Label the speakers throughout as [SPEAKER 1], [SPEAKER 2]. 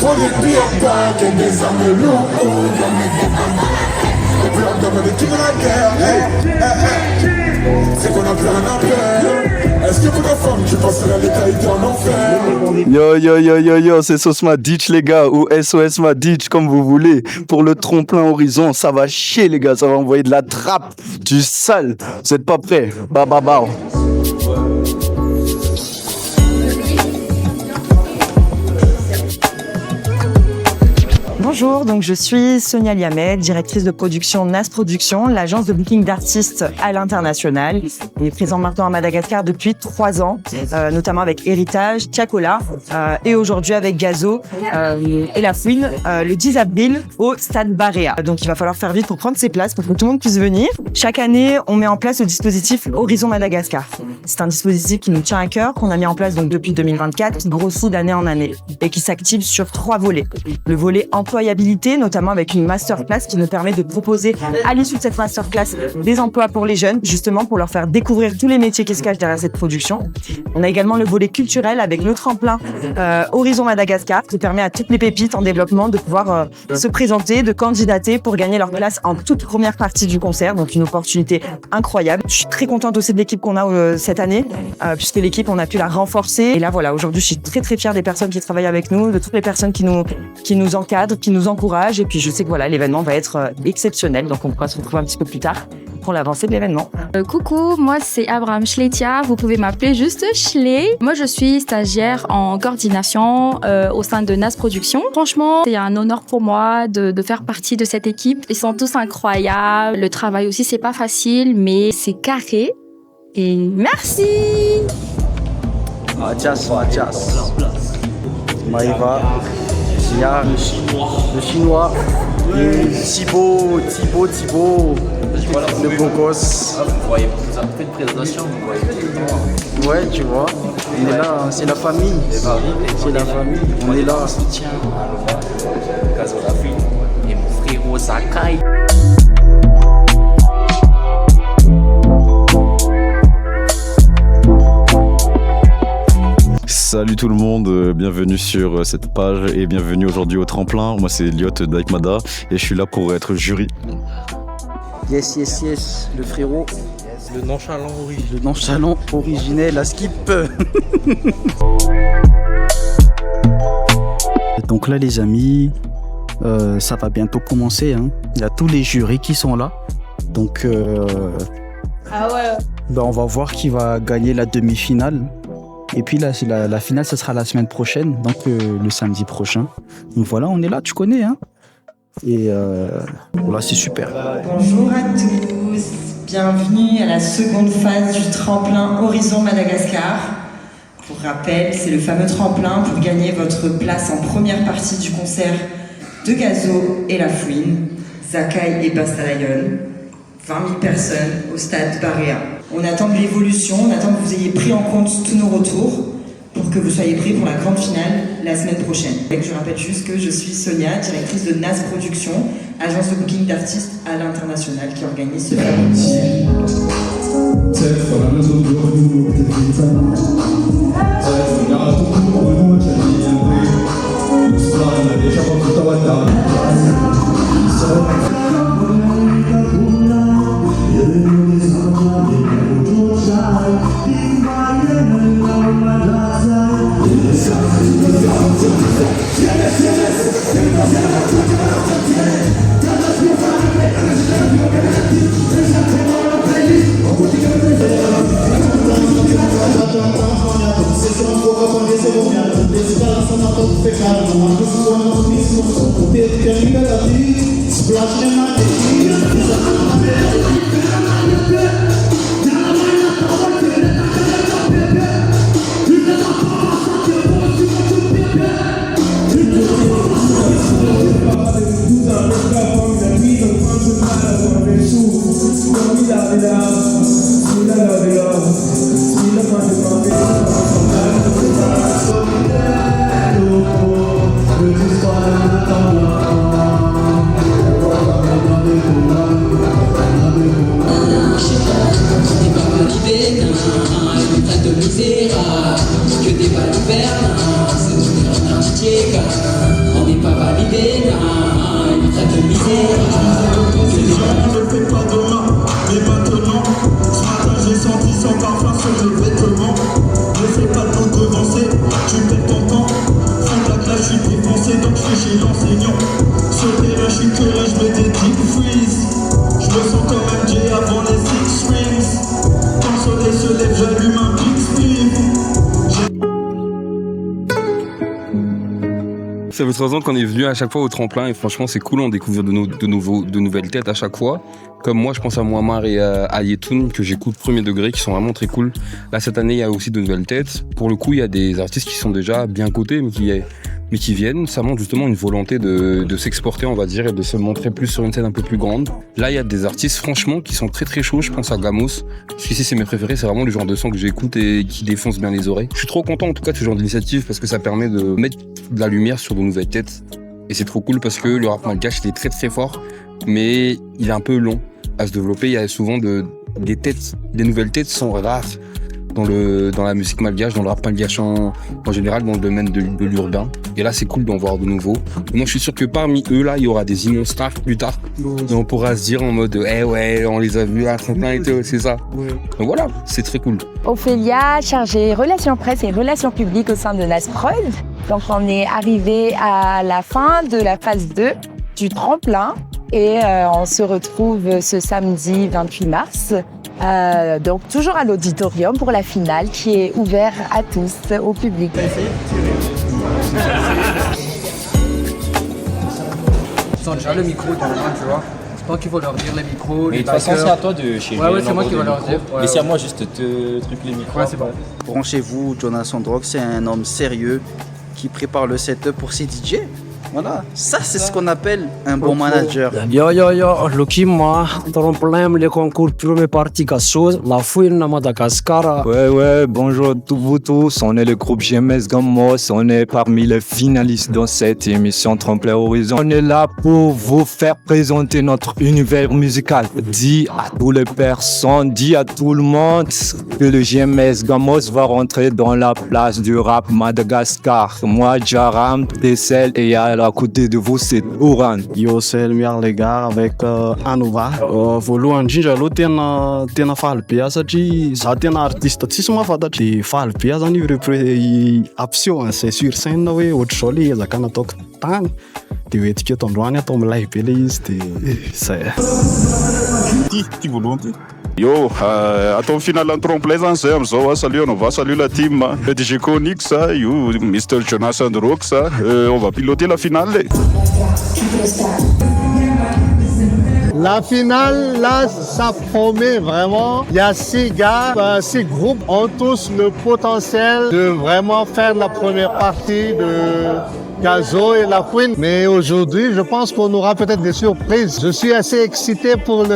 [SPEAKER 1] Pour les pires packs et des armes lourdes. Et puis on donne des kings à la guerre. C'est qu'on a plus rien à perdre. Est-ce que pour ta femme tu penserais à l'éternité en enfer?
[SPEAKER 2] Yo, c'est Sauce Maditch les gars, ou SOS Maditch comme vous voulez. Pour le tromplin horizon, ça va chier les gars, ça va envoyer de la trappe, du sale. Vous êtes pas prêts? Bah.
[SPEAKER 3] Bonjour, donc je suis Sonia Liamet, directrice de production NAS Productions, l'agence de booking d'artistes à l'international. On est présent maintenant à Madagascar depuis 3 ans, notamment avec Héritage, Tiakola et aujourd'hui avec Gazo et La Fouine le 10 avril au Stade Barea. Donc il va falloir faire vite pour prendre ses places pour que tout le monde puisse venir. Chaque année, on met en place le dispositif Horizon Madagascar. C'est un dispositif qui nous tient à cœur, qu'on a mis en place donc depuis 2024, qui grossit d'année en année et qui s'active sur 3 volets. Le volet employabilité, notamment avec une masterclass qui nous permet de proposer à l'issue de cette masterclass des emplois pour les jeunes, justement pour leur faire découvrir tous les métiers qui se cachent derrière cette production. On a également le volet culturel avec le tremplin Horizon Madagascar qui permet à toutes les pépites en développement de pouvoir se présenter, de candidater pour gagner leur place en toute première partie du concert. Donc une opportunité incroyable. Je suis très contente aussi de l'équipe qu'on a cette année, puisque l'équipe, on a pu la renforcer. Et là, voilà, aujourd'hui, je suis très très fière des personnes qui travaillent avec nous, de toutes les personnes qui nous encadrent, qui nous encouragent. Et puis je sais que voilà, l'événement va être exceptionnel. Donc on pourra se retrouver un petit peu plus tard pour l'avancée de l'événement.
[SPEAKER 4] Coucou, moi c'est Abraham Schletia, vous pouvez m'appeler juste Schley. Moi je suis stagiaire en coordination au sein de NAS Productions. Franchement, c'est un honneur pour moi de faire partie de cette équipe. Ils sont tous incroyables. Le travail aussi, c'est pas facile, mais c'est carré. Et merci.
[SPEAKER 2] Adjas. Maïva, Sia, le chinois, et Thibaut, le beau gosse.
[SPEAKER 5] Vous voyez, vous avez fait une présentation, vous voyez.
[SPEAKER 2] Ouais, tu vois, on est là, c'est la famille. C'est la famille, on est là.
[SPEAKER 5] Soutien à Gazo La Fouine et mon frérot Zakai.
[SPEAKER 2] Salut tout le monde, bienvenue sur cette page et bienvenue aujourd'hui au tremplin. Moi c'est Liot d'Aikmada et je suis là pour être jury. Yes, le frérot.
[SPEAKER 6] Le nonchalant
[SPEAKER 2] originel, la skip.
[SPEAKER 6] Donc là les amis, ça va bientôt commencer. Hein. Il y a tous les jurys qui sont là. Donc on va voir qui va gagner la demi-finale. Et puis là, la finale, ce sera la semaine prochaine, donc le samedi prochain. Donc voilà, on est là, tu connais. Hein. Et voilà, c'est super.
[SPEAKER 3] Bonjour à tous, bienvenue à la seconde phase du tremplin Horizon Madagascar. Pour rappel, c'est le fameux tremplin pour gagner votre place en première partie du concert de Gazo et La Fouine, Zakai et Bastalayon. 20 000 personnes au stade Barea. On attend de l'évolution, on attend que vous ayez pris en compte tous nos retours pour que vous soyez prêts pour la grande finale la semaine prochaine. Et je rappelle juste que je suis Sonia, directrice de NAS Productions, agence de booking d'artistes à l'international qui organise ce fameux concert.
[SPEAKER 1] Je ne fais pas demain, mais maintenant. Ce matin j'ai senti son parfum sur les vêtements. N'essaie pas de nous devancer, tu perds ton temps. Fin de la classe, je suis défoncé, donc je suis chez l'enseignant. Sur le terrain, je suis curé, je mets des deep freeze. Je me sens comme MJ avant les six rings. Quand le soleil se lève, j'allume un big spliff.
[SPEAKER 7] Ça fait 3 ans qu'on est venu à chaque fois au tremplin et franchement c'est cool, on découvre de nouvelles têtes à chaque fois. Comme moi je pense à Muammar et à Yetoun que j'écoute premier degré qui sont vraiment très cool. Là cette année il y a aussi de nouvelles têtes. Pour le coup il y a des artistes qui sont déjà bien cotés mais qui viennent. Ça montre justement une volonté de s'exporter on va dire et de se montrer plus sur une scène un peu plus grande. Là il y a des artistes franchement qui sont très très chauds, je pense à Gamos. Parce qu'ici c'est mes préférés, c'est vraiment le genre de son que j'écoute et qui défonce bien les oreilles. Je suis trop content en tout cas de ce genre d'initiative parce que ça permet de mettre de la lumière sur de nouvelles têtes. Et c'est trop cool parce que le rap malgache il est très très fort mais il est un peu long à se développer. Il y a souvent des nouvelles têtes sont rares dans la musique malgache, dans le rap malgache en général, dans le domaine de l'urbain. Et là, c'est cool d'en voir de nouveau. Moi, je suis sûr que parmi eux, là, il y aura des immenses stars plus tard. Et on pourra se dire en mode, eh ouais, on les a vus à tremplin et tout, c'est ça. Donc voilà, c'est très cool.
[SPEAKER 8] Ophélia, chargée relations presse et relations publiques au sein de Nasprod. Donc, on est arrivé à la fin de la phase 2 du tremplin. Et on se retrouve ce samedi 28 mars. Donc toujours à l'auditorium pour la finale qui est ouverte à tous, au public.
[SPEAKER 9] Ils ont déjà le micro dans la main, tu vois. C'est toi qui faut leur dire les micros.
[SPEAKER 5] Mais de toute façon, c'est à toi de chez
[SPEAKER 9] Ouais, c'est moi qui vais leur dire.
[SPEAKER 5] Mais c'est à moi juste de truc les micros.
[SPEAKER 9] Ouais, c'est bon.
[SPEAKER 6] Branchez-vous, Jonas Androck, c'est un homme sérieux qui prépare le setup pour ses DJ. Voilà, ça c'est ce qu'on appelle un bon manager.
[SPEAKER 10] Yo, Lucky, moi, tremplin, les concours, première partie, chose, la fouine à Madagascar.
[SPEAKER 2] Ouais, bonjour à vous tous. On est le groupe GMS Gamos. On est parmi les finalistes dans cette émission Tremplin Horizon. On est là pour vous faire présenter notre univers musical. Dis à toutes les personnes, dis à tout le monde que le GMS Gamos va rentrer dans la place du rap Madagascar. Moi, Jaram, Tessel et à côté de vous, c'est Oran.
[SPEAKER 11] Yo, c'est le meilleur les gars avec Anova. Voalohany indrindra aloha tena faly be satria za tena artiste tsisy mahafantatry. De faly be zany io apsio c'est sur scène hoe ohatr' zao le ezaka nataoko tany de hoetika eto androany atao milay be le izy de zay.
[SPEAKER 12] Ty voalohany ty. Yo, atao finale tremplin zany zay amizao. Salut Anova, salut la team. DJ Konix, you Mr. Jonas Androck, on va piloter la finale.
[SPEAKER 13] La finale, là, ça promet vraiment. Il y a 6 gars, 6 groupes ont tous le potentiel de vraiment faire la première partie de Gazo et la Queen. Mais aujourd'hui, je pense qu'on aura peut-être des surprises. Je suis assez excité pour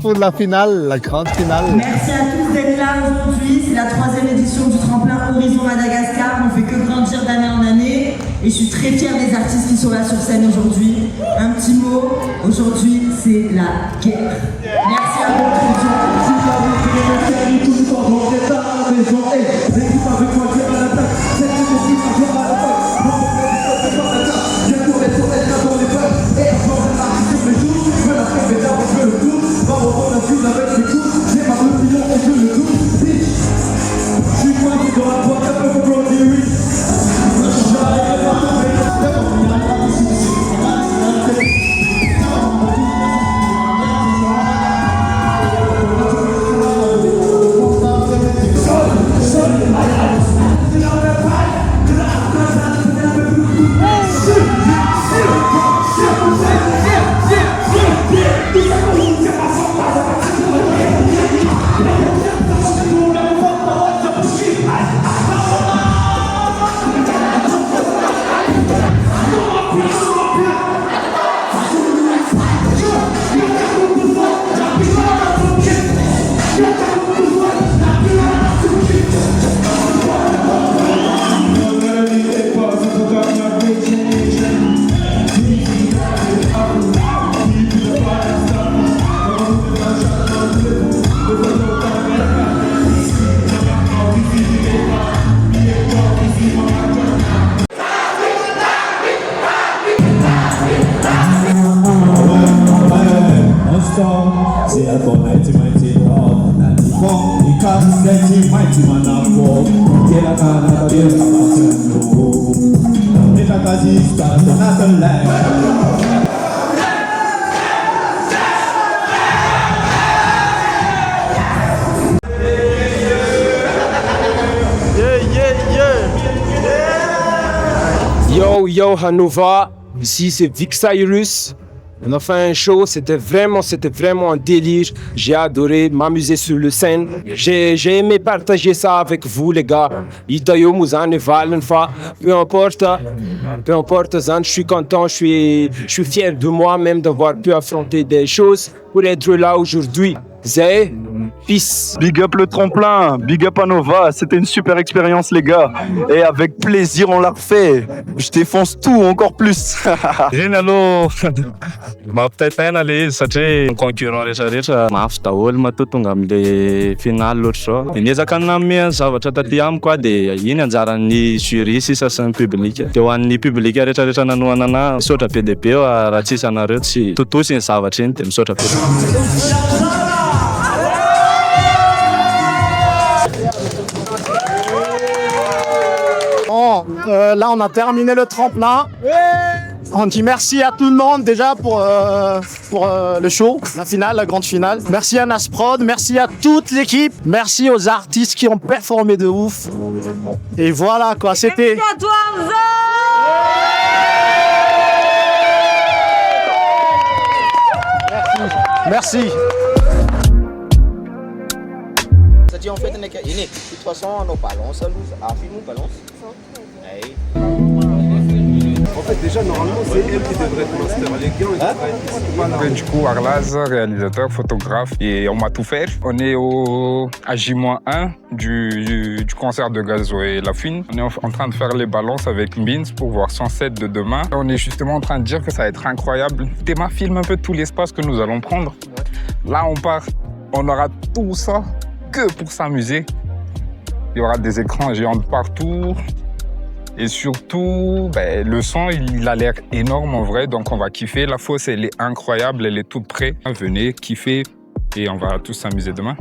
[SPEAKER 13] pour la finale, la grande finale.
[SPEAKER 14] Merci à tous d'être là aujourd'hui. C'est la 3e édition du tremplin Horizon Madagascar. On ne fait que grandir d'année en année. Et je suis très fière des artistes qui sont là sur scène aujourd'hui. Un petit mot, aujourd'hui, c'est la guerre. Merci à vous.
[SPEAKER 1] song. Say I go mighty, mighty, oh, that you want. You can't get it, mighty man of war. Get a man of the mountain, no. Make a gazista, so not a lie.
[SPEAKER 10] Yo, Hanova, ici c'est Vic Cyrus. On a fait un show, c'était vraiment un délire. J'ai adoré m'amuser sur le scène. J'ai aimé partager ça avec vous, les gars. Itayo, Mouzane, Valenfa, peu importe, Zan, je suis content, je suis fier de moi-même d'avoir pu affronter des choses pour être là aujourd'hui. Zay, peace.
[SPEAKER 15] Big up le tremplin, big up à Nova, c'était une super expérience les gars. Et avec plaisir on l'a refait. Je défonce tout encore plus.
[SPEAKER 16] Aloha mampitaitaina le izy satria concurrent rehetrarehetra mafy daholo matoa tonga amile finaly loatra zao. Niezaka nanome zavatra taty amiko de iny anjaran'ny jury sisa sy ny public. De ho an'ny public rehetrarehetra nanohana ana misaotra be dia be raha tsisy anareo tsy totosy ny zavatra iny de misaotra be.
[SPEAKER 13] Bon, là on a terminé le tremplin. On dit merci à tout le monde déjà pour le show, la finale, la grande finale. Merci à Nasprod, merci à toute l'équipe, merci aux artistes qui ont performé de ouf. Et voilà quoi, c'était...
[SPEAKER 14] Merci à toi,
[SPEAKER 13] Merci.
[SPEAKER 17] Ça dit en fait, de toute façon, on balance, on balance.
[SPEAKER 18] En fait, déjà, normalement, c'est elle qui devrait être master. Les gars, ils
[SPEAKER 19] Du coup, Arlaz, réalisateur, photographe, et on m'a tout fait. On est à J-1 du concert de Gazo et La Fouine. On est en train de faire les balances avec Mbins pour voir 107 de demain. On est justement en train de dire que ça va être incroyable. Théma filme un peu tout l'espace que nous allons prendre. Là, on part, on aura tout ça que pour s'amuser. Il y aura des écrans géants partout. Et surtout, le son, il a l'air énorme en vrai, donc on va kiffer. La fosse, elle est incroyable, elle est toute prête. Venez kiffer et on va tous s'amuser demain.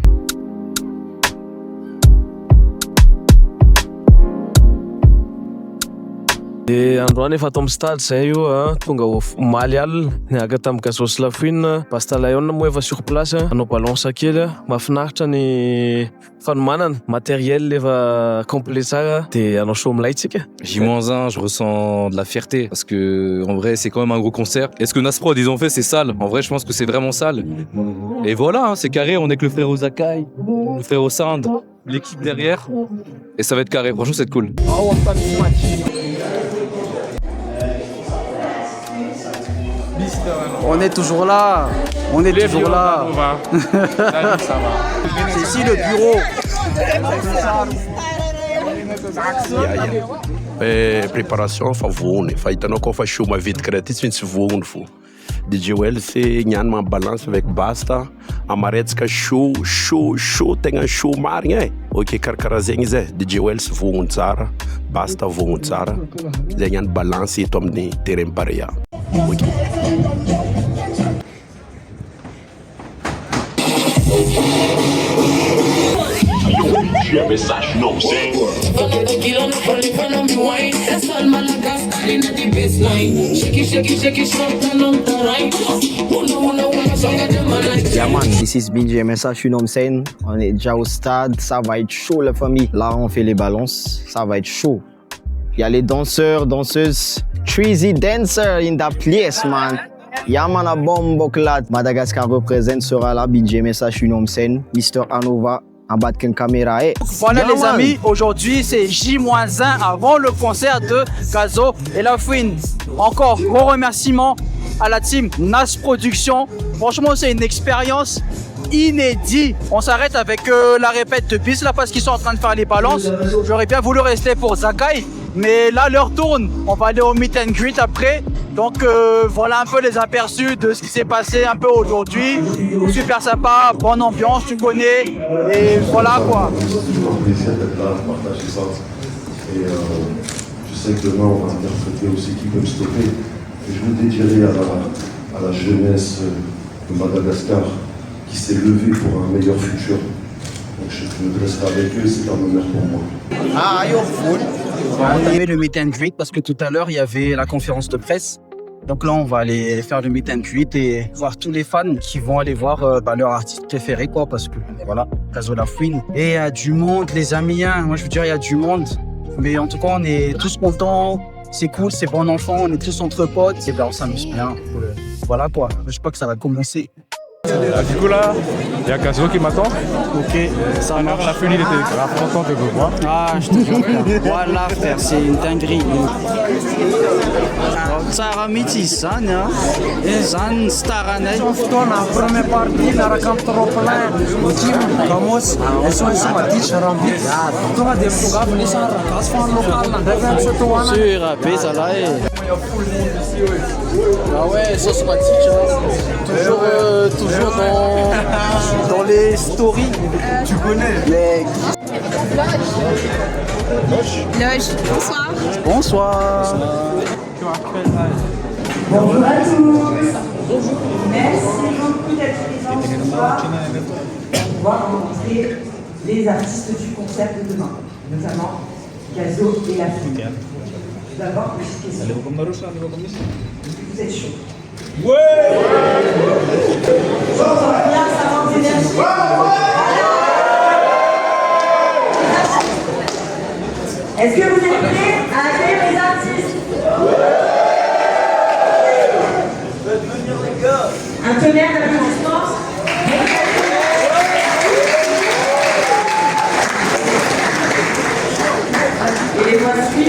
[SPEAKER 10] De androany efa atao amin'ny stade zay io tonga omaly alina niaraka tamin'ny Gazo sy La Fouine. Bastalaona moa efa sur place anao balance kely mahafinaritra ny fanomanana matériel efa complet tsara de anao show milay tsika.
[SPEAKER 2] J-1, je ressens de la fierté parce que en vrai c'est quand même un gros concert. Et ce que Nasprod ils ont fait c'est sale. En vrai je pense que c'est vraiment sale. Et voilà, c'est carré, on est que le frère Zakai, le frère Sand, l'équipe derrière. Et ça va être carré, franchement c'est cool.
[SPEAKER 6] On est toujours là. On est toujours là.
[SPEAKER 17] C'est ici le bureau.
[SPEAKER 20] Préparation fa voany fa hitanao koa fa show mavitika raha ty tsy maintsy voany fo. DJ Wells niany mambalance avec Basta amaretsaka show tegna show marigny ok karakaraha zegny izy DJ Wells voany tsara, Basta voany tsara, zay niany balance eto amin'ny terrain Barea.
[SPEAKER 1] Message non c'est
[SPEAKER 17] Yeah man, this is BGMSH, you know what I'm saying? On est déjà au stade, ça va être chaud la famille. Là on fait les balances, ça va être chaud. Il y a les danseurs, danseuses, Treasy dancer in the place man. Yaman a bombo clad. Madagascar représente sera là, BGMSH, you know what I'm saying? Mr. Anova. En bas de caméra.
[SPEAKER 6] Voilà les amis, aujourd'hui c'est J-1 avant le concert de Gazo et La Fouine. Encore gros remerciements à la team Nas Production. Franchement c'est une expérience inédite. On s'arrête avec la répète de bis là parce qu'ils sont en train de faire les balances. J'aurais bien voulu rester pour Zakai, mais là l'heure tourne. On va aller au meet and greet après. Donc voilà un peu les aperçus de ce qui s'est passé un peu aujourd'hui. Super sympa, bonne ambiance, tu connais. Et voilà quoi.
[SPEAKER 21] C'est toujours un plaisir d'être là, de partager ça. Et je sais que demain on va interpréter aussi Qui peut me stopper. Et je vous dédierai à la jeunesse de Madagascar qui s'est levé pour un meilleur futur. Donc je me dresserai avec eux, c'est un honneur pour moi.
[SPEAKER 6] Ah, yo, cool. On va entamer le meet and greet parce que tout à l'heure, il y avait la conférence de presse. Donc là, on va aller faire le meet and greet et voir tous les fans qui vont aller voir leur artiste préféré, quoi, parce que voilà, Gazo La Fouine. Et il y a du monde, les amis, hein. Moi je veux dire, il y a du monde. Mais en tout cas, on est tous contents. C'est cool, c'est bon enfant, on est tous entre potes. Et ben, on s'amuse bien. Voilà quoi, je sais pas que ça va commencer.
[SPEAKER 16] Du coup là, il y a Gazo qui m'attend.
[SPEAKER 6] Ok, ça marche.
[SPEAKER 16] La Fouine, il était grave content de me voir.
[SPEAKER 6] Ah, je te jure, frère. Voilà, frère, c'est une dinguerie. Sarah Métis, hein, Zan Starane.
[SPEAKER 9] Na première partie, na rakam trop plein. O time, vamos, é só uma dicha rambi. Tu vas dire que gars, les gens, casse fan local, na devem se toana.
[SPEAKER 6] Sur AP, ça là est. Ah ouais, ça c'est ma toujours dans les stories. Tu connais les.
[SPEAKER 4] Loge, bonsoir.
[SPEAKER 6] Bonsoir.
[SPEAKER 14] Bonjour à tous. Merci beaucoup d'être présents ce soir pour pouvoir rencontrer les artistes du concert de demain, notamment Gazo et La Fouine. D'abord, une petite question. Vous êtes chaud? Ouais. J'entends bien, ça manque d'énergie. Est-ce que vous êtes prêts à accueillir les artistes? Un tonnerre d'applaudissements. Et les voici.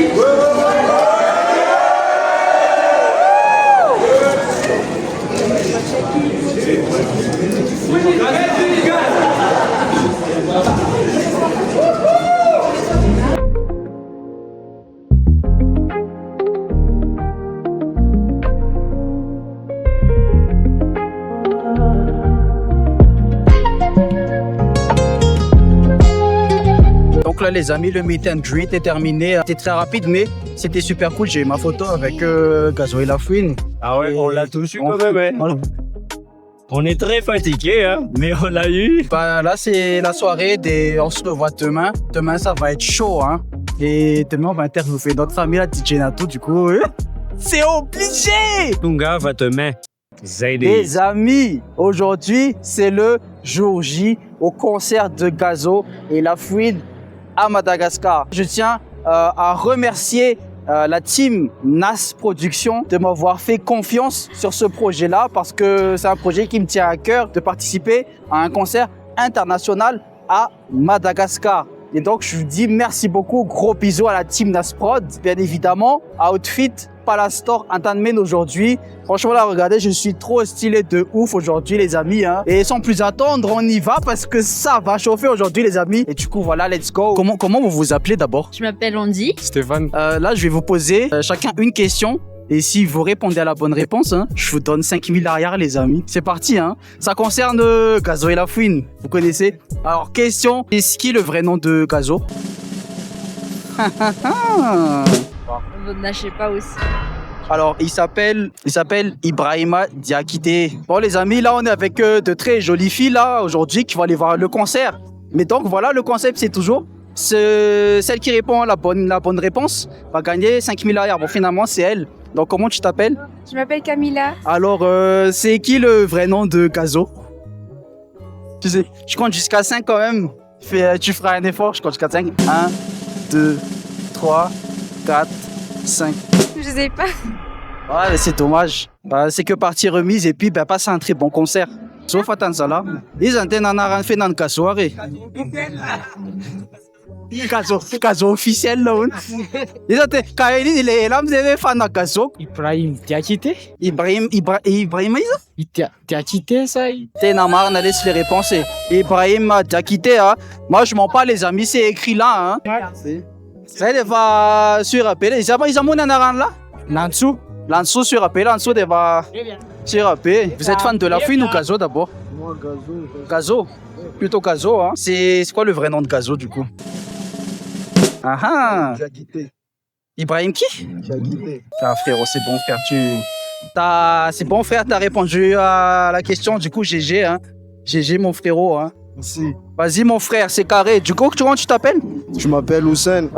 [SPEAKER 6] Donc là les amis, le meet and greet est terminé. C'était très rapide mais c'était super cool. J'ai eu ma photo avec Gazo et La Fouine.
[SPEAKER 16] Ah ouais, on l'a tous eu quand même. Hein. On est très fatigué, hein, mais on l'a eu.
[SPEAKER 6] Bah là c'est la soirée on se revoit demain. Demain ça va être chaud, hein. Et demain on va interviewer notre famille, la DJ Nato, du coup. C'est obligé!
[SPEAKER 16] Tunga va demain.
[SPEAKER 6] Les amis, aujourd'hui c'est le jour J au concert de Gazo et La Fouine à Madagascar. Je tiens à remercier la team Nas Production de m'avoir fait confiance sur ce projet-là parce que c'est un projet qui me tient à cœur de participer à un concert international à Madagascar. Et donc je vous dis merci beaucoup, gros bisous à la team Nas Prod, bien évidemment, Outfit, Palace Store, Antanmen aujourd'hui. Franchement là, regardez, je suis trop stylé de ouf aujourd'hui les amis, hein. Et sans plus attendre, on y va parce que ça va chauffer aujourd'hui les amis. Et du coup voilà, let's go. Comment vous vous appelez d'abord?
[SPEAKER 4] Je m'appelle Andy.
[SPEAKER 16] Stéphane.
[SPEAKER 6] Là je vais vous poser chacun une question. Et si vous répondez à la bonne réponse, hein, je vous donne 5000 arrière les amis. C'est parti, hein. Ça concerne Gazo et La Fouine, vous connaissez. Alors question, est-ce qui est le vrai nom de Gazo?
[SPEAKER 4] Vous ne lâchez pas aussi.
[SPEAKER 6] Alors, il s'appelle Ibrahima Diakité. Bon, les amis, là, on est avec de très jolies filles, là, aujourd'hui, qui vont aller voir le concert. Mais donc, voilà, le concept, c'est toujours celle qui répond à la bonne réponse va gagner 5000 arrière. Bon, finalement, c'est elle. Donc, comment tu t'appelles?
[SPEAKER 4] Je m'appelle Camilla.
[SPEAKER 6] Alors, c'est qui le vrai nom de Gazo? Tu sais, je compte jusqu'à 5 quand même. Tu feras un effort, je compte jusqu'à 5. 1, 2, 3, 4, 5.
[SPEAKER 4] Je sais pas.
[SPEAKER 6] Ouais, c'est dommage. C'est que partie remise et puis passe un très bon concert. Sauf à Tanzala. Ils ont un fait dans le soirée. Caso officiel là. Ils ont quand il est là, vous avez fait un caso.
[SPEAKER 9] Ibrahim, tu as quitté?
[SPEAKER 6] Ibrahim,
[SPEAKER 9] tu as quitté ça?
[SPEAKER 6] T'es namar, on laisse les réponses. Ibrahim, tu as quitté, hein. Moi, je mens pas, les amis, c'est écrit là, hein. Ça, il va sur appel. Ils ont mon anaran là?
[SPEAKER 9] Lansou.
[SPEAKER 6] Lansou sur appel, Lansou, il va sur appel. Vous êtes fan de La Fouine ou Gazo d'abord?
[SPEAKER 13] Moi, Gazo.
[SPEAKER 6] Gazo? Plutôt Gazo, hein. C'est quoi le vrai nom de Gazo du coup? Ah ah!
[SPEAKER 13] Diakité.
[SPEAKER 6] Ibrahim qui?
[SPEAKER 13] Diakité.
[SPEAKER 6] Ah frérot, c'est bon frère, C'est bon frère, t'as répondu à la question, du coup GG, hein. GG mon frérot, hein.
[SPEAKER 11] Merci.
[SPEAKER 6] Vas-y mon frère, c'est carré. Du coup, comment tu t'appelles?
[SPEAKER 11] Je m'appelle Hussein.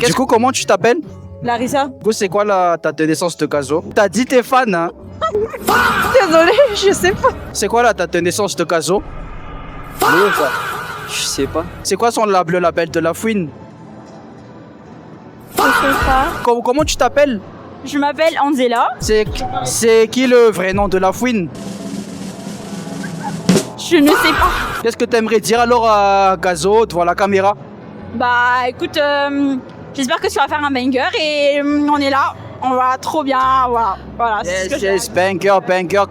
[SPEAKER 6] Du coup, comment tu t'appelles?
[SPEAKER 4] Larissa.
[SPEAKER 6] Du coup, c'est quoi ta date de naissance de Gazo? T'as dit t'es fan, hein?
[SPEAKER 4] Désolée, je sais pas.
[SPEAKER 6] C'est quoi la date de naissance de Gazo?
[SPEAKER 17] Je sais pas.
[SPEAKER 6] C'est quoi le label de La Fouine?
[SPEAKER 4] Je sais pas.
[SPEAKER 6] Comment tu t'appelles?
[SPEAKER 4] Je m'appelle Angela.
[SPEAKER 6] C'est qui le vrai nom de La Fouine?
[SPEAKER 4] Je ne sais pas.
[SPEAKER 6] Qu'est-ce que t'aimerais dire alors à Gazo devant la caméra?
[SPEAKER 4] Bah écoute, j'espère que tu vas faire un banger et on est là. On va trop bien, voilà.
[SPEAKER 6] Yes, banger,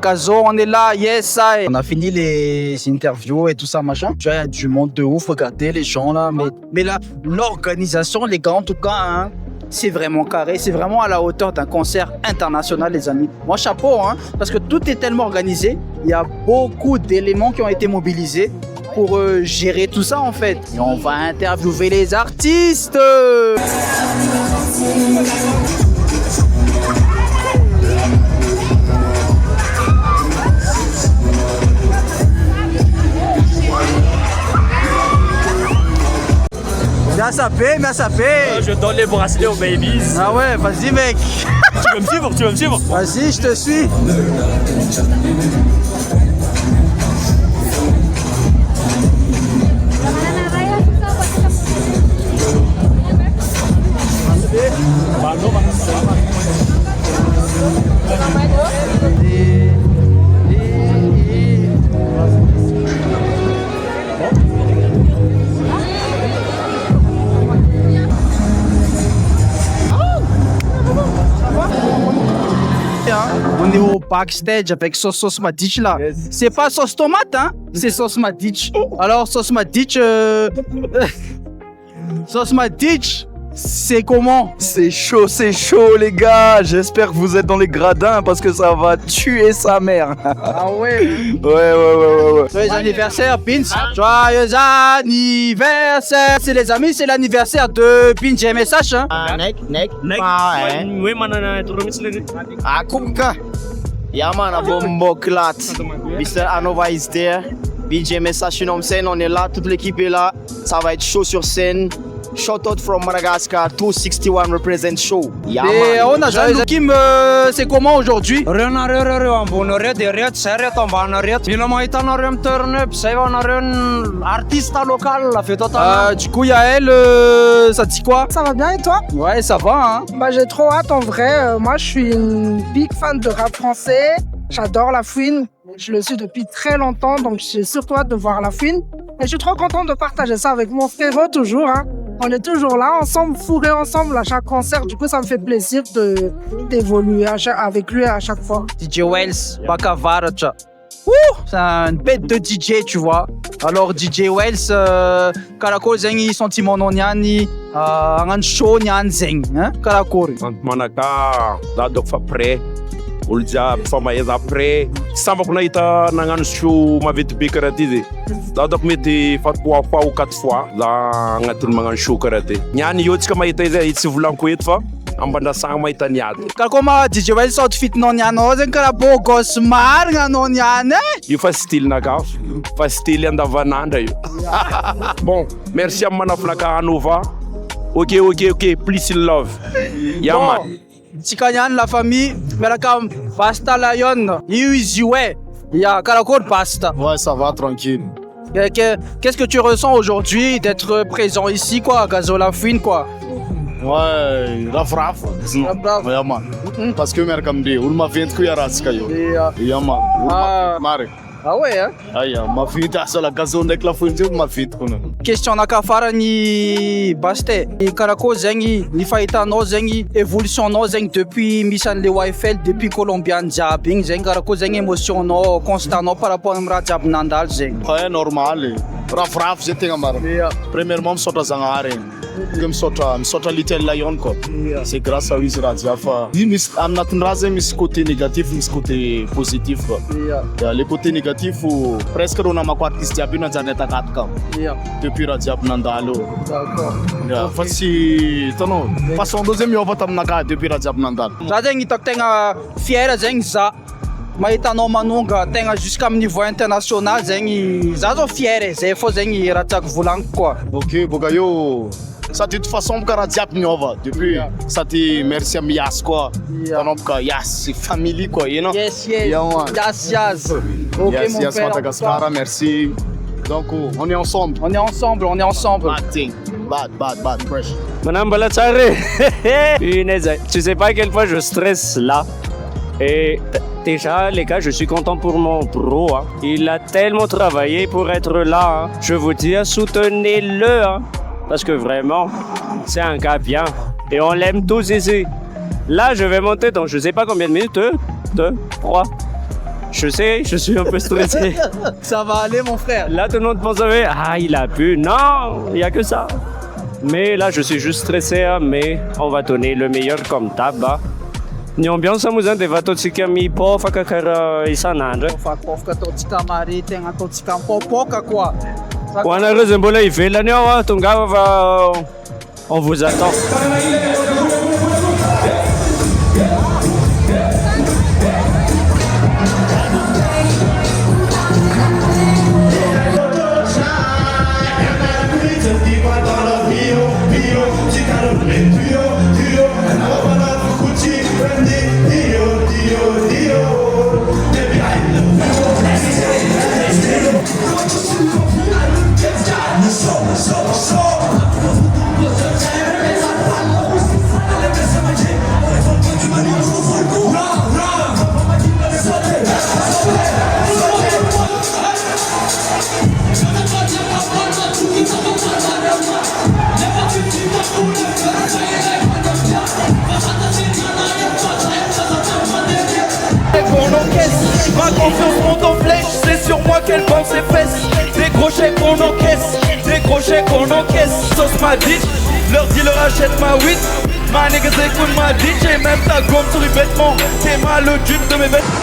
[SPEAKER 6] Gazo, on est là, yes, ça. On a fini les interviews et tout ça, machin. Tu vois, il y a du monde de ouf, regardez les gens là. Mais là, l'organisation, les gars, en tout cas, hein, c'est vraiment carré, c'est vraiment à la hauteur d'un concert international, les amis. Moi, chapeau, hein, parce que tout est tellement organisé. Il y a beaucoup d'éléments qui ont été mobilisés pour gérer tout ça, en fait. Et on va interviewer les artistes. Bien sapé.
[SPEAKER 5] Je donne les bracelets aux babies.
[SPEAKER 6] Ah ouais, vas-y mec.
[SPEAKER 5] Tu veux me suivre?
[SPEAKER 6] Vas-y, je te suis. On est au backstage avec Sauce Madic là. C'est pas sauce tomate, hein? C'est Sauce Madic. Alors, Sauce Madic, Sauce Madic, c'est comment?
[SPEAKER 15] C'est chaud les gars. J'espère que vous êtes dans les gradins parce que ça va tuer sa mère.
[SPEAKER 6] Ah ouais?
[SPEAKER 15] Ouais.
[SPEAKER 6] Joyeux anniversaire, Pins. Joyeux anniversaire. C'est les amis, c'est l'anniversaire de Pins GMSH, hein?
[SPEAKER 17] Nek. Kumka. Yeah man, a bombo clat. Mr. Anova is there. BJ Message, you know what I'm saying? On est là, toute l'équipe est là. Ça va être chaud sur scène. Shout out from Madagascar, 261 represent show. Yeah,
[SPEAKER 6] et on a joyeux Kim, c'est comment aujourd'hui?
[SPEAKER 9] Artiste local, la fait
[SPEAKER 6] du coup, Yael, ça te dit quoi?
[SPEAKER 3] Ça va bien et toi?
[SPEAKER 6] Ouais, ça va, hein.
[SPEAKER 3] Bah, j'ai trop hâte en vrai. Moi, je suis une big fan de rap français. J'adore La Fouine. Je le suis depuis très longtemps, donc j'ai surtout hâte de voir La Fouine. Et je suis trop contente de partager ça avec mon frérot toujours, hein. On est toujours là, ensemble, fourrés ensemble à chaque concert. Du coup, ça me fait plaisir d'évoluer avec lui à chaque fois.
[SPEAKER 6] DJ Wells, Bakavaracha. C'est une bête de DJ, tu vois. Alors, DJ Wells, Karakol Zengi, sentiment non yani, un show nyan zeng, hein, Karakol.
[SPEAKER 20] Manaka, dadok fa pré. Olo jiaby fa mahaiza après sambako nahita nagnano show maventy be karaha ty ze za dako mety fa 3 fois ou 4 fois za agnatin'ny magnano show karaha ty niany io tsika mahita izy tsy volaniko eto fa ambandrasagna mahita niady
[SPEAKER 6] Karaha DJ Wells outfit non nianao zegny karaha beau gosse marigna anao niany
[SPEAKER 20] io fa style-naka fa style andavanandra io bon merci amin'ny manaflaka Anova ok please in love yeah man.
[SPEAKER 6] Tikanyan, la famille, Melakam, Basta Lion, Iuizue, il y a Karakol Basta.
[SPEAKER 11] Ouais, ça va, tranquille.
[SPEAKER 6] Qu'est-ce que tu ressens aujourd'hui d'être présent ici, quoi, à Gazo La Fouine, quoi?
[SPEAKER 11] Ouais, raf. Ouais, man. Parce que Merkamdi, on m'a fait un truc à Raskayo. Yeah, man. Marek.
[SPEAKER 6] Ah ouais, hein?
[SPEAKER 11] Aïe, ma fille, t'as ça la Gazo avec La Fouine, ma fille,
[SPEAKER 6] Question nakafara ni Baste. Ni Karako zengi, ni Faitano zengi, évolution no zengi depuis Mishan le YFL, depuis Colombian Jabbing, zengi Karako zengi émotion no constant no par rapport à Mrajab Nandal zengi.
[SPEAKER 11] Ouais, normal. Raf, j'étais en marre. Premièrement, je suis en misaotra Little Lion quoi. C'est grâce à eux izy raha jiaby fa io misy aminatin'ny raha zay misy côté négatif misy côté positif quoi. Le côté négatif presque reo namako artiste jiaby io nanjary atakatoka depuis raha jiaby nandalo. Fa tsy hitanao façon-ndreo zay miova taminakahy depuis raha jiaby nandalo.
[SPEAKER 9] Za zegny hitako tegna fier zegny za mahita anao manonga tegna jusqu'amin'ny niveau international zegny za zao fier zay fô zegny raha tiako volagniko koa.
[SPEAKER 11] Ok boka eo sady de toute façon boka raha jiaby miova depuis sady merci ami Yas koa tanao boka Yas famille quoi you know.
[SPEAKER 9] Yes. Yas. Ok mon
[SPEAKER 11] Yas
[SPEAKER 9] père.
[SPEAKER 11] Madagascar merci. Donc on est ensemble. Bad thing. Bad fresh.
[SPEAKER 7] Madame Balatsare, punaise, tu sais pas à quelle fois je stresse là. Et déjà, les gars, je suis content pour mon bro. Hein. Il a tellement travaillé pour être là. Hein. Je vous dis, soutenez-le. Hein. Parce que vraiment, c'est un gars bien. Et on l'aime tous ici. Là, je vais monter dans je sais pas combien de minutes. 2, 3. Je sais, je suis un peu stressé.
[SPEAKER 9] Ça va aller, mon frère.
[SPEAKER 7] Là, tout le monde pense, il a bu. Non, il n'y a que ça. Mais là, je suis juste stressé. Hein, mais on va donner le meilleur comme tab. Hein. Ny ambiance moa zany dia efa ataontsika mipofaka karaha isan'andro.
[SPEAKER 9] Mifakofaka ataontsika mare tegna ataontsika mipopoka koa.
[SPEAKER 7] Ho anareo zay mbola ivelany ao tongava fa on vous attend.
[SPEAKER 22] Ma confiance monte en flèche, c'est sur moi qu'elle pense ses fesses. Des gros chèques qu'on encaisse, sauce ma bitch. Leur dealer achète ma weed. Ma nigga écoute ma bitch. Et même ta gomme sur les vêtements. T'es mal au dupe de mes vêtements.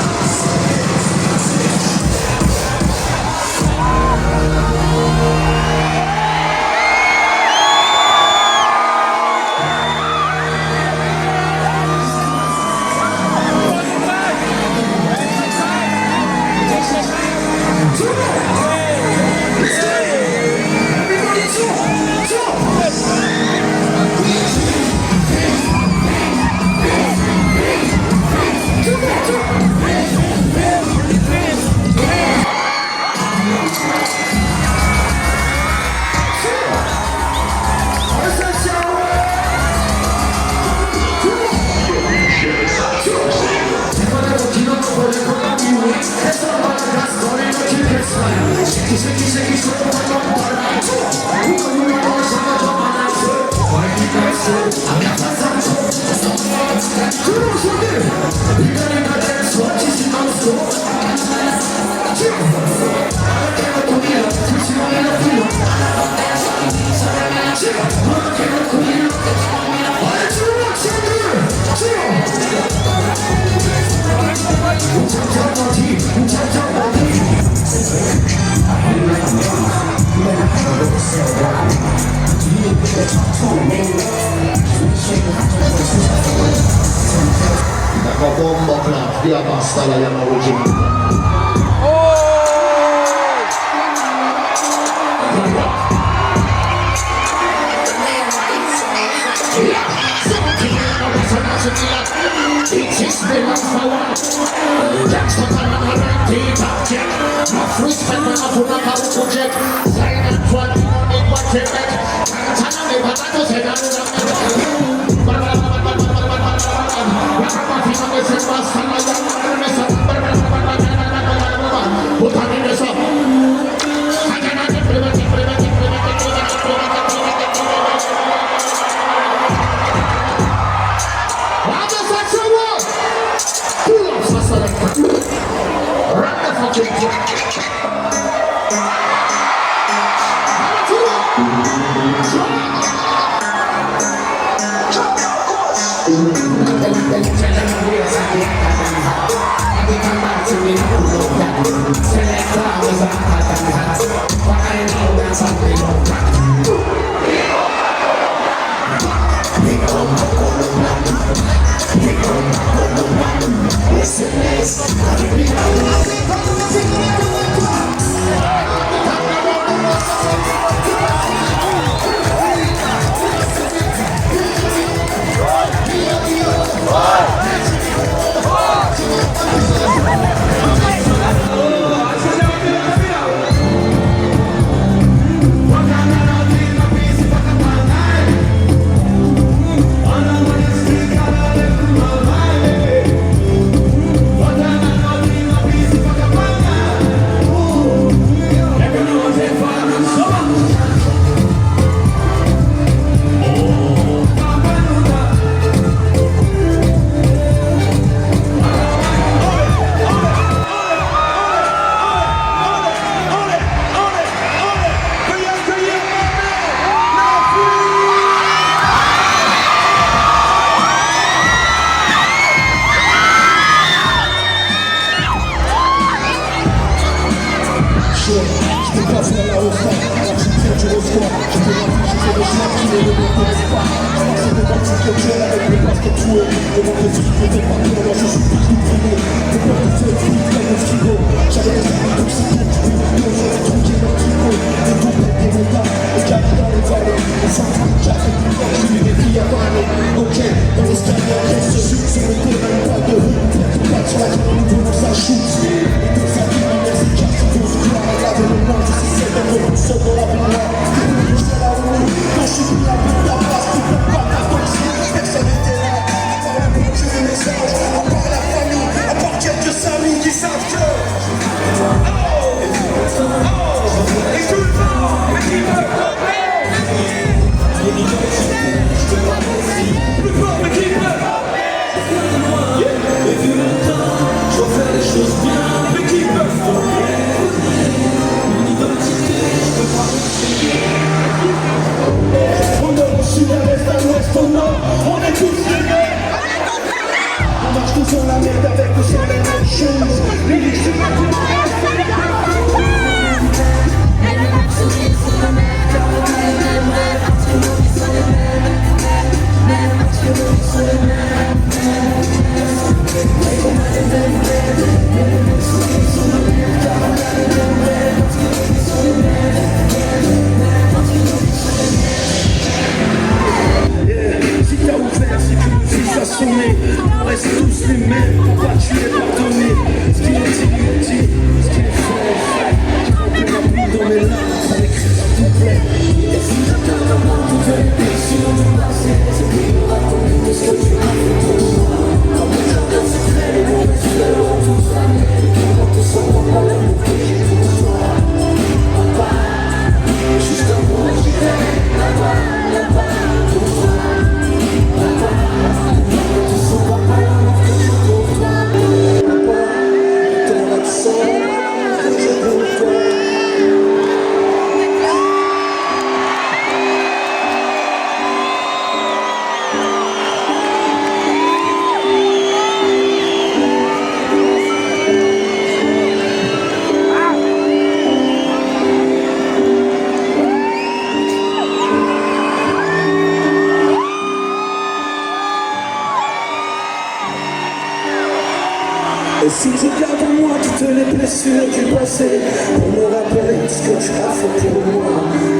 [SPEAKER 1] Et si tu gardes en moi toutes les blessures du passé, pour me rappeler ce que tu as fait pour moi.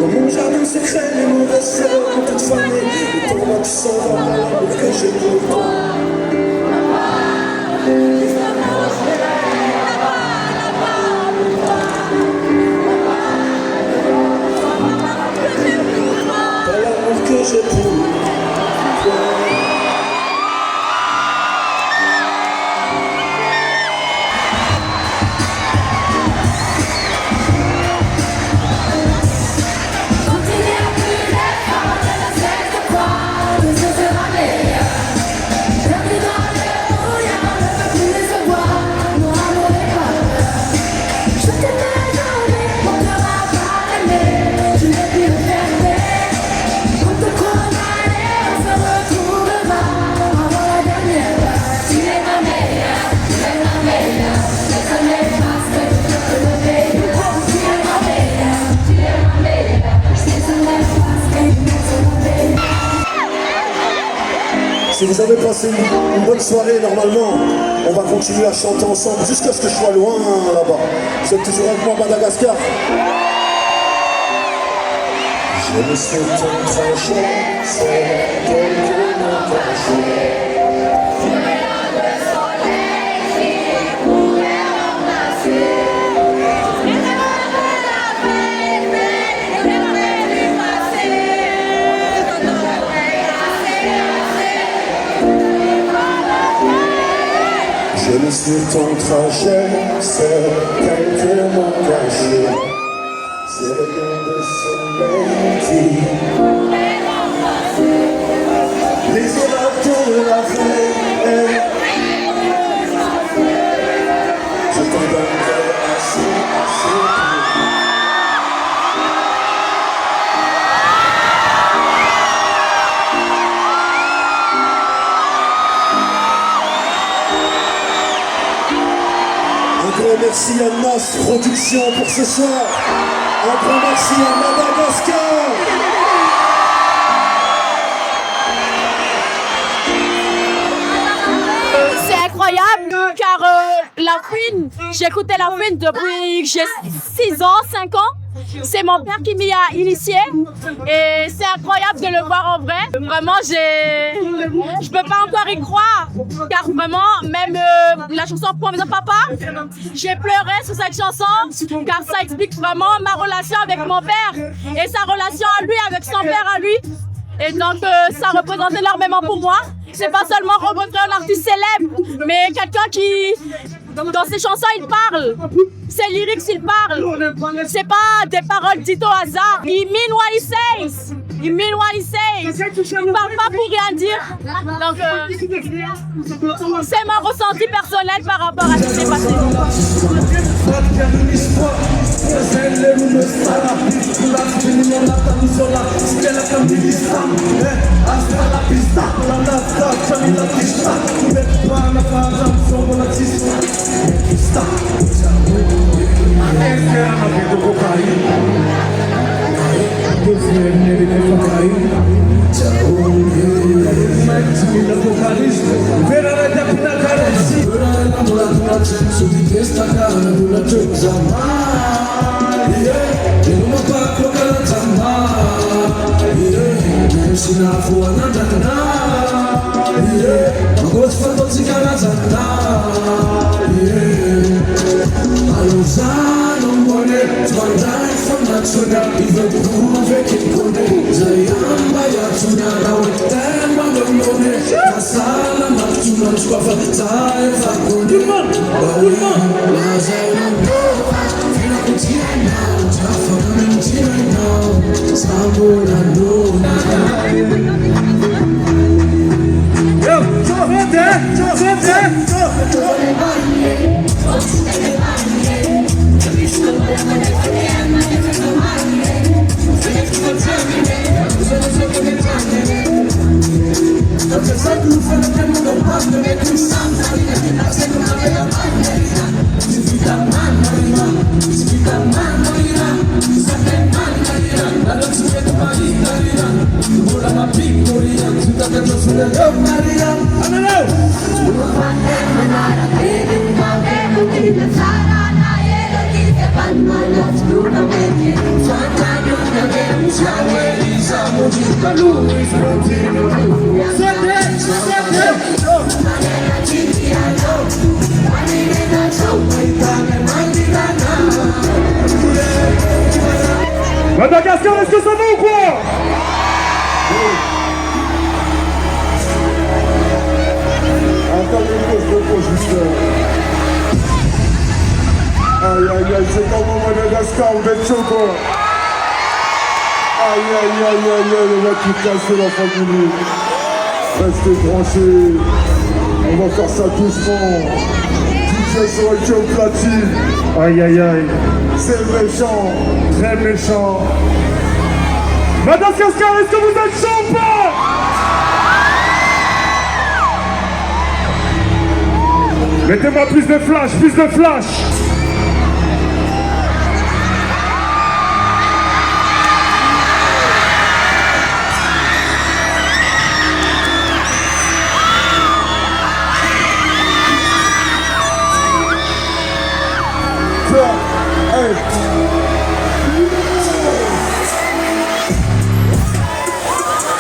[SPEAKER 1] Dans mon jardin secret, les mauvaises fleurs ont toutes fané. Et ton moi tu s'en vas par l'amour que j'ai pour toi. Par l'amour que j'ai pour toi.
[SPEAKER 8] Continue à plus d'efforts, de la cesse de croire que ce sera meilleur.
[SPEAKER 21] passer une bonne soirée normalement. On va continuer à chanter ensemble jusqu'à ce que je sois loin là-bas. Vous êtes toujours avec moi, Madagascar. Je me suis tranché, c'est quelques mots cachés. Je me suis ton trajet, c'est quelques mots cachés. C'est le nom de soleil qui les électeurs de la veille. Je t'en donnerai assez. Un grand merci à Nas Productions pour ce soir. Un grand merci à Madagascar.
[SPEAKER 4] C'est incroyable car la Queen, j'écoutais la Queen depuis que j'ai 6 ans, 5 ans. C'est mon père qui m'y a initié et c'est incroyable de le voir en vrai. Vraiment, je peux pas encore y croire car vraiment, même la chanson Pour Maison Papa, j'ai pleuré sur cette chanson car ça explique vraiment ma relation avec mon père et sa relation à lui avec son père à lui. Et donc ça représente énormément pour moi. C'est pas seulement rencontrer un artiste célèbre, mais quelqu'un qui, dans ses chansons, il parle. Ses lyrics, il parle. C'est pas des paroles dites au hasard. Il mean what he says. Il mean what he says. Il parle pas pour rien dire. Donc c'est mon ressenti personnel par rapport à ce qui s'est passé.
[SPEAKER 22] Madagascar, est-ce que ça va ou quoi?
[SPEAKER 21] Attendez, pause, juste. Aïe, aïe, aïe, c'est comment Madagascar, vous êtes chaud quoi? Aïe, aïe, aïe, aïe, aïe, le mec qui casse la famille. Restez branchés. On va faire ça doucement. DJ sur le platine.
[SPEAKER 22] Aïe, aïe, aïe.
[SPEAKER 21] C'est méchant, très méchant.
[SPEAKER 22] Madagascar, est-ce que vous êtes chaud ou pas? Mettez-moi plus de flash, plus de flash.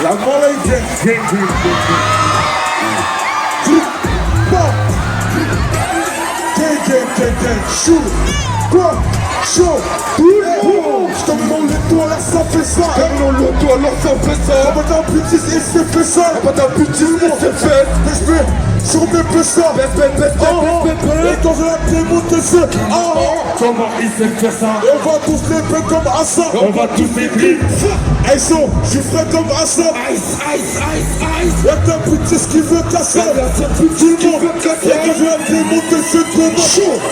[SPEAKER 21] La Malaisienne. Chou, quoi? Chaud, je t'emmène dans le toit, alors ça fait ça. Je t'emmène dans le toit, alors ça fait ça. Pas ta bêtise et c'est fait ça. Pas ta bêtise et c'est fait. Respect sur mes pessards. Et quand je la démonte, c'est comment il sait faire ça? On va tous les faire comme Hassan. On va tous les faire. Aïsson, je ferai comme Hassan. Y'a ta bêtise qui veut casser. Y'a ta bêtise qui veut casser. Et quand je la démonte, c'est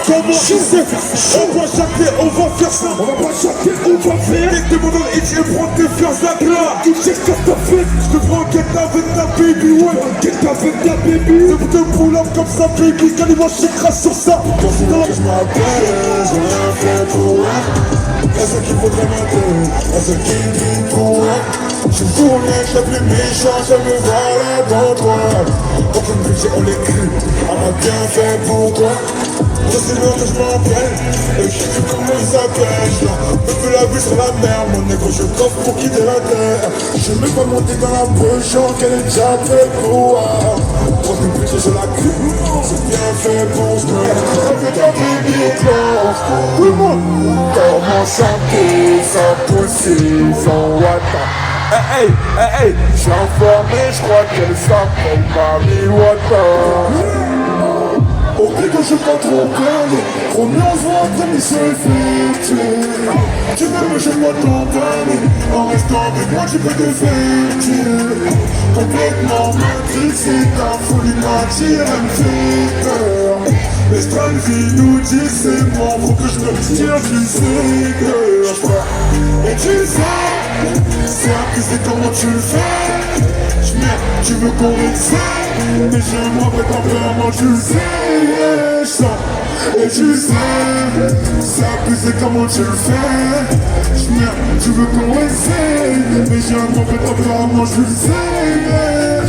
[SPEAKER 21] comment il sait faire ça? On va chanter, on va faire ça. On va pas chanter, on va faire. Et demande dans le hit et prends tes fers à plat. Tu sais ce que t'as fait. Je te prends qu'elle avec ta baby, ouais. Qu'elle avec ta baby. C'est pour te pull up comme ça, baby. Quand il va crasse sur ça. Quand c'est dans je m'appelle, je l'ai fait pour elle. Est-ce qu'il faudrait m'appeler? Est-ce qu'il vit pour elle? Je tourne, je suis plus méchant, je me vois là devant toi. Aucun budget, on l'écrit. On a bien fait pour toi. C'est l'heure que je m'appelle. Et je sais comment il s'appelle. Je fais la vue sur la mer. Mon négro, je coffre pour quitter la terre. Je vais pas monter dans la poche, qu'elle est déjà faite pour moi. Quand je me pute, je la crie. C'est bien fait pour ce que avec un baby close. Tout le monde comment chanter sans pousser, sans water. Hey, je suis informé, je crois qu'elle s'appelle Mami Water. Oublie que je suis pas trop calme. Promis on se voit après mais c'est effectué. Tu m'aimes je dois t'en parler. En restant avec moi tu peux te faire. Complètement matrixé, ta folie m'attire, elle me fait peur. Les stratégies nous disent c'est moi, faut que je me tire du secret. Et tu sais, c'est accusé comment tu le fais. Tu veux qu'on excelle, mais j'aimerais pas tempérament, tu le sais, je sens. Et tu sais, c'est abusé comment tu le fais. Tu veux qu'on essaye, mais j'aimerais pas tempérament, tu le sais.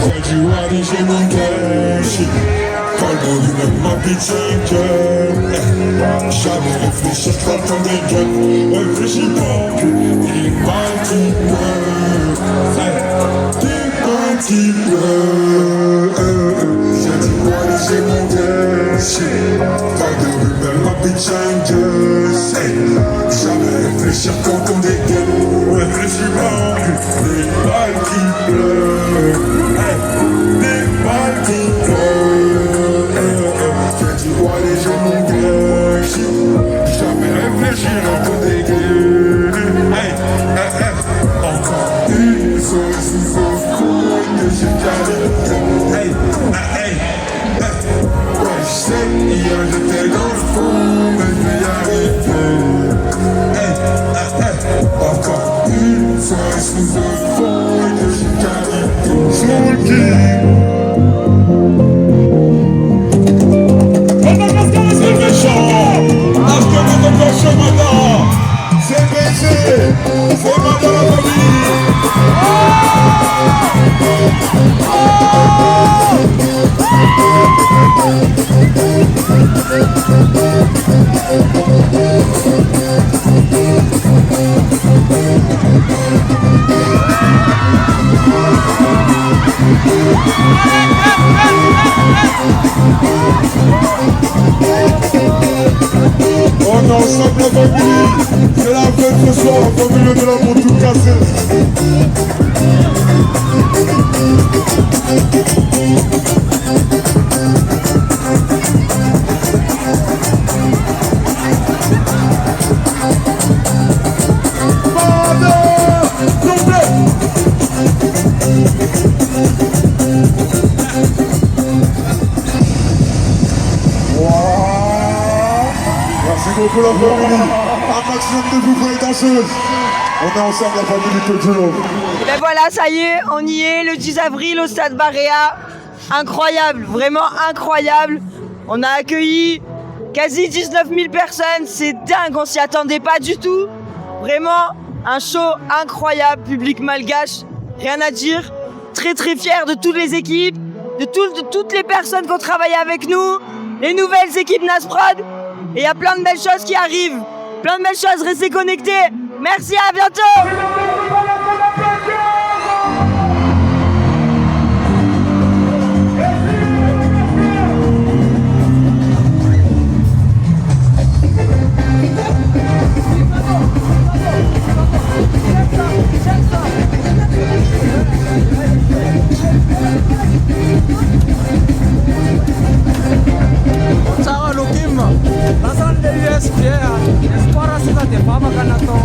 [SPEAKER 21] J'ai du wadi, j'ai mon cash. Parle de lui-même, ma bitch, un cœur. Jamais réfléchir quand on est gueules. Réfléchis pas, il est mal qui pleure. Petit peu, j'ai dit quoi et j'ai mon déchet. Pas de rumeur, ma bitch angeuse. Jamais réfléchir quand on dégueule. Réfléchis pas, des balles qui pleurent. Des balles qui pleurent. J'ai dit quoi et j'ai mon déchet. Jamais réfléchir quand on dégueule. Encore une seule sous j'ai gagné. Ouais, je sais, hier j'étais dans le fond, mais je vais y arriver. Encore une fois sous le fond, et que j'ai gagné. C'est méchant, c'est baisé, c'est mal dans la famille. On est ensemble la famille, c'est la fête ce soir, la famille de la montre tout cassé. Merci beaucoup la famille. Un maximum de vous et danseuses. On est ensemble la famille du Dieu.
[SPEAKER 8] Et ben voilà, ça y est, on y est, le 10 avril au Stade Barréa. Incroyable, vraiment incroyable. On a accueilli quasi 19 000 personnes, c'est dingue, on s'y attendait pas du tout. Vraiment, un show incroyable, public malgache, rien à dire. Très très fier de toutes les équipes, de toutes les personnes qui ont travaillé avec nous, les nouvelles équipes Nasprod. Et il y a plein de belles choses qui arrivent. plein de belles choses, restez connectés. Merci, à bientôt.
[SPEAKER 9] Ciao Lukim, nasaan the USPA, espoir sila te fama kana to.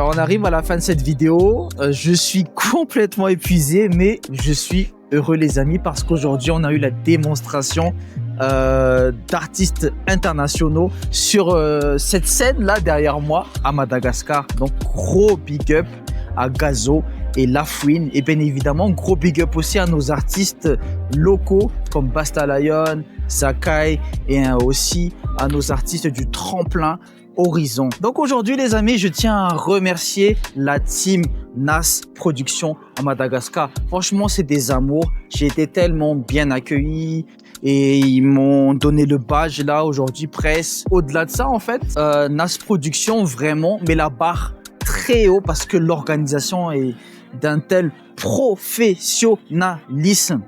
[SPEAKER 9] On arrive à la fin de cette vidéo. Je suis complètement épuisé, mais je suis heureux les amis parce qu'aujourd'hui on a eu la démonstration d'artistes internationaux sur cette scène là derrière moi à Madagascar. Donc gros big up à Gazo et Lafouine, et bien évidemment gros big up aussi à nos artistes locaux comme Basta Lion, Sakai, et aussi à nos artistes du tremplin Horizon. Donc aujourd'hui les amis, je tiens à remercier la team Nas Production à Madagascar. Franchement c'est des amours, j'ai été tellement bien accueilli et ils m'ont donné le badge là aujourd'hui presse. Au-delà de ça en fait, Nas Production vraiment met la barre très haut parce que l'organisation est d'un tel professionnalisme.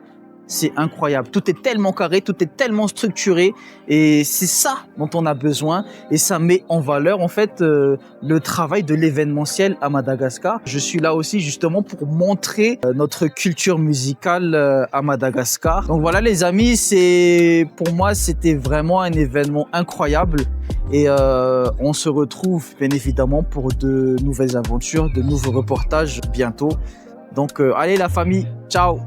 [SPEAKER 9] C'est incroyable. Tout est tellement carré, tout est tellement structuré et c'est ça dont on a besoin et ça met en valeur en fait le travail de l'événementiel à Madagascar. Je suis là aussi justement pour montrer notre culture musicale à Madagascar. Donc voilà les amis, pour moi c'était vraiment un événement incroyable et on se retrouve bien évidemment pour de nouvelles aventures, de nouveaux reportages bientôt. Donc allez la famille, ciao.